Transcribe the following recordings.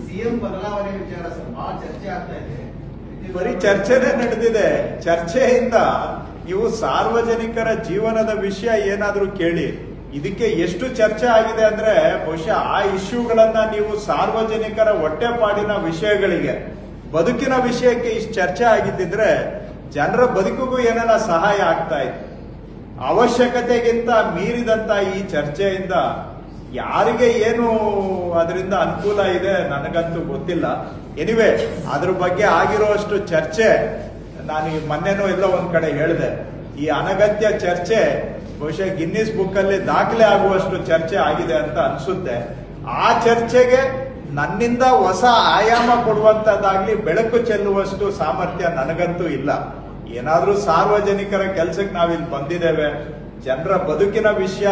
CM ಬದಲಾವಣೆ ವಿಚಾರ sir ಬಹಳ ಚರ್ಚೆ ಆಗ್ತಾ ಇದೆ. ಬರೀ ಚರ್ಚೆನೇ ನಡೆದಿದೆ. ಚರ್ಚೆಯಿಂದ ಇವು ಸಾರ್ವಜನಿಕರ ಜೀವನದ ವಿಷಯ ಏನಾದ್ರೂ ಕೇಳಿ. ಇದಕ್ಕೆ ಎಷ್ಟು ಚರ್ಚೆ ಆಗಿದೆ ಅಂದ್ರೆ ಬಹುಶಃ ಆ ಇಶ್ಯೂಗಳನ್ನ ನೀವು ಸಾರ್ವಜನಿಕರ ಹೊಟ್ಟೆಪಾಡಿನ ವಿಷಯಗಳಿಗೆ, ಬದುಕಿನ ವಿಷಯಕ್ಕೆ ಇಷ್ಟು ಚರ್ಚೆ ಆಗಿದ್ದಿದ್ರೆ ಜನರ ಬದುಕಿಗೂ ಏನಾರ ಸಹಾಯ ಆಗ್ತಾ ಇತ್ತು. ಅವಶ್ಯಕತೆಗಿಂತ ಮೀರಿದಂತ ಈ ಚರ್ಚೆಯಿಂದ ಯಾರಿಗೆ ಏನು ಅದರಿಂದ ಅನುಕೂಲ ಇದೆ ನನಗಂತೂ ಗೊತ್ತಿಲ್ಲ. ಎನಿವೆ, ಅದ್ರ ಬಗ್ಗೆ ಆಗಿರುವಷ್ಟು ಚರ್ಚೆ ನಾನು ಮೊನ್ನೆನೂ ಎಲ್ಲ ಒಂದ್ ಕಡೆ ಹೇಳಿದೆ. ಈ ಅನಗತ್ಯ ಚರ್ಚೆ ಬಹುಶಃ ಗಿನ್ನಿಸ್ ಬುಕ್ ಅಲ್ಲಿ ದಾಖಲೆ ಆಗುವಷ್ಟು ಚರ್ಚೆ ಆಗಿದೆ ಅಂತ ಅನ್ಸುತ್ತೆ. ಆ ಚರ್ಚೆಗೆ ನನ್ನಿಂದ ಹೊಸ ಆಯಾಮ ಕೊಡುವಂತದ್ದಾಗ್ಲಿ ಬೆಳಕು ಚೆಲ್ಲುವಷ್ಟು ಸಾಮರ್ಥ್ಯ ನನಗಂತೂ ಇಲ್ಲ. ಏನಾದ್ರೂ ಸಾರ್ವಜನಿಕರ ಕೆಲಸಕ್ಕೆ ನಾವಿಲ್ಲಿ ಬಂದಿದ್ದೇವೆ, ಜನರ ಬದುಕಿನ ವಿಷಯ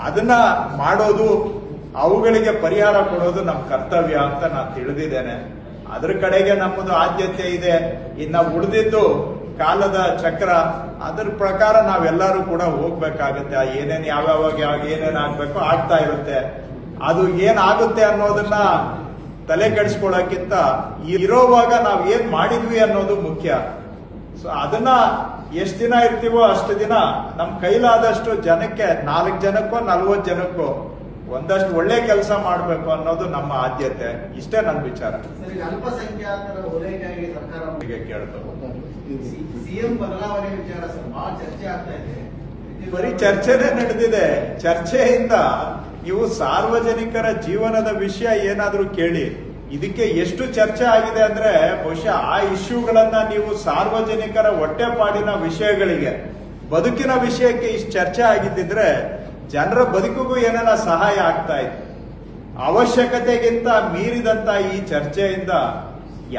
ಅದನ್ನ ಮಾಡೋದು, ಅವುಗಳಿಗೆ ಪರಿಹಾರ ಕೊಡೋದು ನಮ್ಮ ಕರ್ತವ್ಯ ಅಂತ ನಾನು ತಿಳಿದಿದ್ದೇನೆ. ಅದ್ರ ಕಡೆಗೆ ನಮ್ಮದು ಆದ್ಯತೆ ಇದೆ. ಇನ್ನ ಉಳಿದಿದ್ದು ಕಾಲದ ಚಕ್ರ, ಅದ್ರ ಪ್ರಕಾರ ನಾವೆಲ್ಲರೂ ಕೂಡ ಹೋಗ್ಬೇಕಾಗತ್ತೆ. ಏನೇನ್ ಯಾವ್ಯಾವಾಗ ಏನೇನ್ ಆಗ್ಬೇಕೋ ಆಗ್ತಾ ಇರುತ್ತೆ. ಅದು ಏನಾಗುತ್ತೆ ಅನ್ನೋದನ್ನ ತಲೆ ಕೆಡಿಸ್ಕೊಳ್ಳೋಕ್ಕಿಂತ ಇರೋವಾಗ ನಾವ್ ಏನ್ ಮಾಡಿದ್ವಿ ಅನ್ನೋದು ಮುಖ್ಯ. ಸೊ ಅದನ್ನ ಎಷ್ಟು ದಿನ ಇರ್ತೀವೋ ಅಷ್ಟು ದಿನ ನಮ್ ಕೈಲಾದಷ್ಟು ಜನಕ್ಕೆ, 4 ಜನಕ್ಕೋ 40 ಜನಕ್ಕೋ ಒಂದಷ್ಟು ಒಳ್ಳೆ ಕೆಲಸ ಮಾಡಬೇಕು ಅನ್ನೋದು ನಮ್ಮ ಆದ್ಯತೆ. ಇಷ್ಟೇ ನನ್ನ ವಿಚಾರ. ಅಲ್ಪಸಂಖ್ಯಾತರ ಓಲೈಕೆಯಾಗಿ ಸರ್ಕಾರ ಸಿಎಂ ಬದಲಾವಣೆ ವಿಚಾರ ಸರ್ ಬಹಳ ಚರ್ಚೆ ಆಗ್ತಾ ಇದೆ. ಬರೀ ಚರ್ಚೆನೇ ನಡೆದಿದೆ. ಚರ್ಚೆಯಿಂದ ಇವು ಸಾರ್ವಜನಿಕರ ಜೀವನದ ವಿಷಯ ಏನಾದ್ರೂ ಕೇಳಿ. ಇದಕ್ಕೆ ಎಷ್ಟು ಚರ್ಚೆ ಆಗಿದೆ ಅಂದ್ರೆ ಬಹುಶಃ ಆ ಇಶ್ಯೂಗಳನ್ನ ನೀವು ಸಾರ್ವಜನಿಕರ ಹೊಟ್ಟೆಪಾಡಿನ ವಿಷಯಗಳಿಗೆ, ಬದುಕಿನ ವಿಷಯಕ್ಕೆ ಇಷ್ಟು ಚರ್ಚೆ ಆಗಿದ್ದಿದ್ರೆ ಜನರ ಬದುಕಿಗೂ ಏನಾರ ಸಹಾಯ ಆಗ್ತಾ ಇತ್ತು. ಅವಶ್ಯಕತೆಗಿಂತ ಮೀರಿದಂತ ಈ ಚರ್ಚೆಯಿಂದ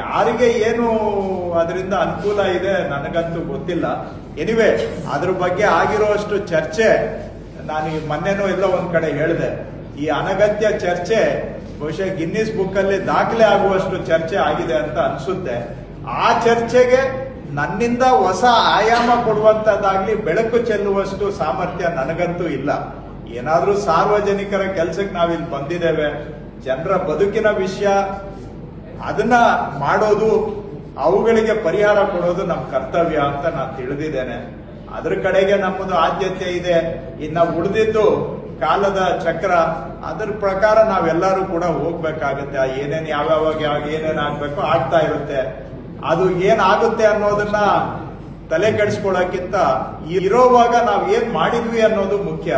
ಯಾರಿಗೆ ಏನು ಅದರಿಂದ ಅನುಕೂಲ ಇದೆ ನನಗಂತೂ ಗೊತ್ತಿಲ್ಲ. ಎನಿವೆ, ಅದ್ರ ಬಗ್ಗೆ ಆಗಿರುವಷ್ಟು ಚರ್ಚೆ ನಾನು ಮೊನ್ನೆನೂ ಎಲ್ಲ ಒಂದ್ ಕಡೆ ಹೇಳಿದೆ. ಈ ಅನಗತ್ಯ ಚರ್ಚೆ ಬಹುಶಃ ಗಿನ್ನಿಸ್ ಬುಕ್ ಅಲ್ಲಿ ದಾಖಲೆ ಆಗುವಷ್ಟು ಚರ್ಚೆ ಆಗಿದೆ ಅಂತ ಅನ್ಸುತ್ತೆ. ಆ ಚರ್ಚೆಗೆ ನನ್ನಿಂದ ಹೊಸ ಆಯಾಮ ಕೊಡುವಂತದ್ದಾಗ್ಲಿ ಬೆಳಕು ಚೆಲ್ಲುವಷ್ಟು ಸಾಮರ್ಥ್ಯ ನನಗಂತೂ ಇಲ್ಲ. ಏನಾದ್ರೂ ಸಾರ್ವಜನಿಕರ ಕೆಲಸಕ್ಕೆ ನಾವಿಲ್ಲಿ ಬಂದಿದ್ದೇವೆ, ಜನರ ಬದುಕಿನ ವಿಷಯ ಅದನ್ನ ಮಾಡೋದು, ಅವುಗಳಿಗೆ ಪರಿಹಾರ ಕೊಡೋದು ನಮ್ಮ ಕರ್ತವ್ಯ ಅಂತ ನಾನು ತಿಳಿದಿದ್ದೇನೆ. ಅದ್ರ ಕಡೆಗೆ ನಮ್ಮದು ಆದ್ಯತೆ ಇದೆ. ಇನ್ನ ಉಳಿದಿದ್ದು ಕಾಲದ ಚಕ್ರ, ಅದ್ರ ಪ್ರಕಾರ ನಾವೆಲ್ಲರೂ ಕೂಡ ಹೋಗ್ಬೇಕಾಗತ್ತೆ. ಏನೇನ್ ಯಾವ್ಯಾವಾಗ ಏನೇನ್ ಆಗ್ಬೇಕೋ ಆಗ್ತಾ ಇರುತ್ತೆ. ಅದು ಏನಾಗುತ್ತೆ ಅನ್ನೋದನ್ನ ತಲೆ ಕೆಡಿಸ್ಕೊಳ್ಳೋಕ್ಕಿಂತ ಇರೋವಾಗ ನಾವ್ ಏನ್ ಮಾಡಿದ್ವಿ ಅನ್ನೋದು ಮುಖ್ಯ.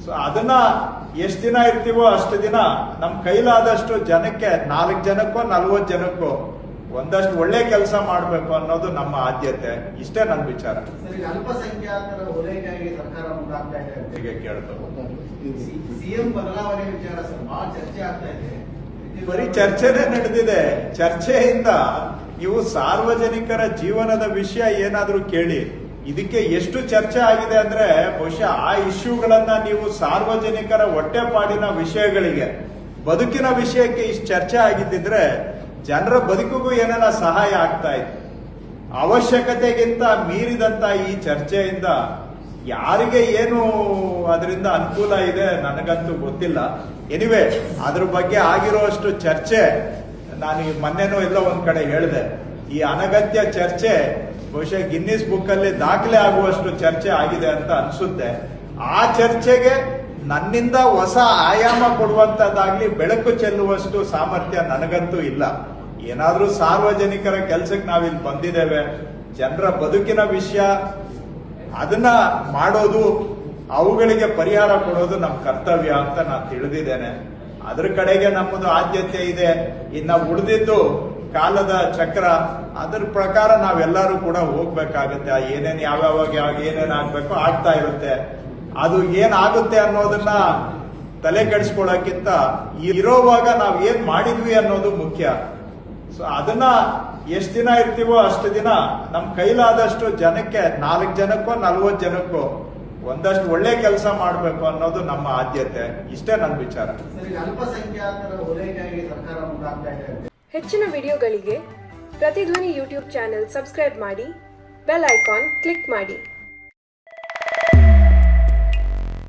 ಸೊ ಅದನ್ನ ಎಷ್ಟು ದಿನ ಇರ್ತೀವೋ ಅಷ್ಟು ದಿನ ನಮ್ ಕೈಲಾದಷ್ಟು ಜನಕ್ಕೆ, 4 ಜನಕ್ಕೋ 40 ಜನಕ್ಕೋ ಒಂದಷ್ಟು ಒಳ್ಳೆ ಕೆಲಸ ಮಾಡಬೇಕು ಅನ್ನೋದು ನಮ್ಮ ಆದ್ಯತೆ. ಇಷ್ಟೇ ನನ್ನ ವಿಚಾರ. ಅಲ್ಪಸಂಖ್ಯಾತರ ಓಲೈಕೆಯಾಗಿ ಸರ್ಕಾರ ಮುಂದಾಗ್ತಾ ಇದೆ. ಸಿಎಂ ಬದಲಾವಣೆ ವಿಚಾರ ಸರ್ ಬಹಳ ಚರ್ಚೆ ಆಗ್ತಾ ಇದೆ. ಬರೀ ಚರ್ಚೆನೇ ನಡೆದಿದೆ. ಚರ್ಚೆಯಿಂದ ಇವು ಸಾರ್ವಜನಿಕರ ಜೀವನದ ವಿಷಯ ಏನಾದ್ರೂ ಕೇಳಿ. ಇದಕ್ಕೆ ಎಷ್ಟು ಚರ್ಚೆ ಆಗಿದೆ ಅಂದ್ರೆ ಬಹುಶಃ ಆ ಇಶ್ಯೂಗಳನ್ನ ನೀವು ಸಾರ್ವಜನಿಕರ ಹೊಟ್ಟೆಪಾಡಿನ ವಿಷಯಗಳಿಗೆ, ಬದುಕಿನ ವಿಷಯಕ್ಕೆ ಇಷ್ಟು ಚರ್ಚೆ ಆಗಿದ್ದಿದ್ರೆ ಜನರ ಬದುಕಿಗೂ ಏನಾರ ಸಹಾಯ ಆಗ್ತಾ ಇತ್ತು. ಅವಶ್ಯಕತೆಗಿಂತ ಮೀರಿದಂತ ಈ ಚರ್ಚೆಯಿಂದ ಯಾರಿಗೆ ಏನು ಅದರಿಂದ ಅನುಕೂಲ ಇದೆ ನನಗಂತೂ ಗೊತ್ತಿಲ್ಲ. ಎನಿವೆ, ಅದ್ರ ಬಗ್ಗೆ ಆಗಿರುವಷ್ಟು ಚರ್ಚೆ ನಾನು ಮೊನ್ನೆನೂ ಎಲ್ಲ ಒಂದ್ ಕಡೆ ಹೇಳಿದೆ. ಈ ಅನಗತ್ಯ ಚರ್ಚೆ ಬಹುಶಃ ಗಿನ್ನಿಸ್ ಬುಕ್ ಅಲ್ಲಿ ದಾಖಲೆ ಆಗುವಷ್ಟು ಚರ್ಚೆ ಆಗಿದೆ ಅಂತ ಅನ್ಸುತ್ತೆ. ಆ ಚರ್ಚೆಗೆ ನನ್ನಿಂದ ಹೊಸ ಆಯಾಮ ಕೊಡುವಂತದ್ದಾಗ್ಲಿ ಬೆಳಕು ಚೆಲ್ಲುವಷ್ಟು ಸಾಮರ್ಥ್ಯ ನನಗಂತೂ ಇಲ್ಲ. ಏನಾದ್ರೂ ಸಾರ್ವಜನಿಕರ ಕೆಲಸಕ್ಕೆ ನಾವಿಲ್ಲಿ ಬಂದಿದ್ದೇವೆ, ಜನರ ಬದುಕಿನ ವಿಷಯ ಅದನ್ನ ಮಾಡೋದು, ಅವುಗಳಿಗೆ ಪರಿಹಾರ ಕೊಡೋದು ನಮ್ಮ ಕರ್ತವ್ಯ ಅಂತ ನಾನು ತಿಳಿದಿದ್ದೇನೆ. ಅದ್ರ ಕಡೆಗೆ ನಮ್ಮದು ಆದ್ಯತೆ ಇದೆ. ಇನ್ನ ಉಳಿದಿದ್ದು ಕಾಲದ ಚಕ್ರ, ಅದ್ರ ಪ್ರಕಾರ ನಾವೆಲ್ಲರೂ ಕೂಡ ಹೋಗ್ಬೇಕಾಗತ್ತೆ. ಏನೇನ್ ಯಾವ್ಯಾವಾಗ ಏನೇನ್ ಆಗ್ಬೇಕೋ ಆಗ್ತಾ ಇರುತ್ತೆ. ಅದು ಏನಾಗುತ್ತೆ ಅನ್ನೋದನ್ನ ತಲೆ ಕೆಡಿಸ್ಕೊಳ್ಳೋಕ್ಕಿಂತ ಇರೋವಾಗ ನಾವ್ ಏನ್ ಮಾಡಿದ್ವಿ ಅನ್ನೋದು ಮುಖ್ಯ. ಸೊ ಅದನ್ನ ಎಷ್ಟು ದಿನ ಇರ್ತೀವೋ ಅಷ್ಟು ದಿನ ನಮ್ ಕೈಲಾದಷ್ಟು ಜನಕ್ಕೆ, 4 ಜನಕ್ಕೋ 40 ಜನಕ್ಕೋ ಒಂದಷ್ಟು ಒಳ್ಳೆ ಕೆಲಸ ಮಾಡಬೇಕು ಅನ್ನೋದು ನಮ್ಮ ಆದ್ಯತೆ. ಇಷ್ಟೇ ನನ್ನ ವಿಚಾರ. ಅಲ್ಪಸಂಖ್ಯಾತರ ಓಲೈಕೆಯಾಗಿ ಸರ್ಕಾರ ಮುಂದಾಗ್ತಾ ಇದೆ. ಹೆಚ್ಚಿನ ವಿಡಿಯೋಗಳಿಗೆ ಪ್ರತಿಧ್ವನಿ ಯೂಟ್ಯೂಬ್ ಚಾನೆಲ್ ಸಬ್ಸ್ಕ್ರೈಬ್ ಮಾಡಿ, ಬೆಲ್ ಐಕಾನ್ ಕ್ಲಿಕ್ ಮಾಡಿ.